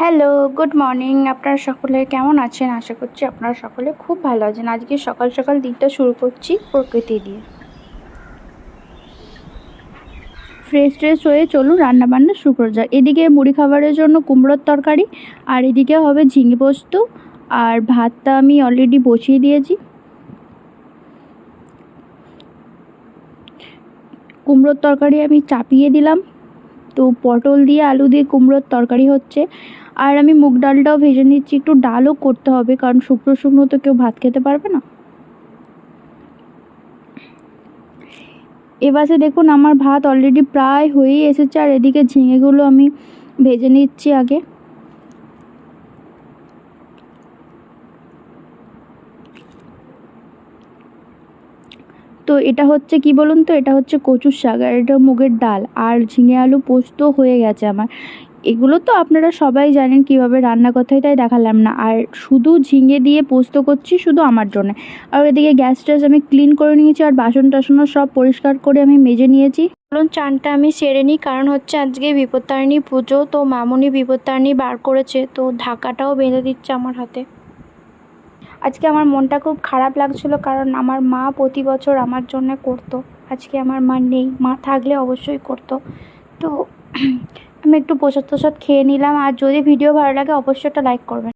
Hello, good morning. আপনারা সকলে কেমন আছেন? আশা করছি আপনারা সকলে খুব ভালো আছেন। আজকে সকাল সকাল দিনটা শুরু করছি প্রকৃতি দিয়ে। ফ্রেশ হয়ে চলুন রান্নাবান্না শুরু করা যাক। এদিকে মুড়ি খাবারের জন্য কুমড়োর তরকারি, আর এদিকে হবে ঝিঙে পোস্ত, আর ভাতটা আমি অলরেডি বসিয়ে দিয়েছি। কুমড়োর তরকারি আমি চাপিয়ে দিলাম। তো পটল দিয়ে আলু দিয়ে কুমড়োর তরকারি হচ্ছে। আর আমি মুগ ডালটাও ভেজে নিচ্ছি, একটু ডালও করতে হবে কারণ শুকনো শুকনো তো কেউ ভাত খেতে পারবে না। এবারে দেখুন আমার ভাত অলরেডি প্রায় হয়েই এসেছে, আর এদিকে ঝিঙেগুলো আমি ভেজে নিচ্ছি আগে। তো এটা হচ্ছে কি বলুন তো, এটা হচ্ছে কচুর শাক, আর এটা মুগের ডাল, আর ঝিঙে আলু পোস্ত হয়ে গেছে আমার। এগুলো তো আপনারা সবাই জানেন কিভাবে রান্না করতে হয়, তাই দেখালাম না। আর শুধু ঝিঙে দিয়ে পোস্ত করছি শুধু আমার জন্য। আর এদিকে গ্যাস ট্যাস আমি ক্লিন করে নিয়েছি, আর বাসন টাসনও সব পরিষ্কার করে আমি মেজে নিয়েছি। চলুন চানটা আমি সেরে নিই, কারণ হচ্ছে আজকে বিপত্তারিণী পুজো, তো মামুনি বিপত্তারিণী বার করেছে, তো ঢাকাটাও বেঁধে দিচ্ছে আমার হাতে। আজকে আমার মনটা খুব খারাপ লাগছিল, কারণ আমার মা প্রতি বছর আমার জন্য করতো। আজকে আমার মা নেই, মা থাকলে অবশ্যই করতো। তো আমি একটু প্রসাদ টসাদ খেয়ে নিলাম। আর যদি ভিডিও ভালো লাগে অবশ্যই একটা লাইক করবেন।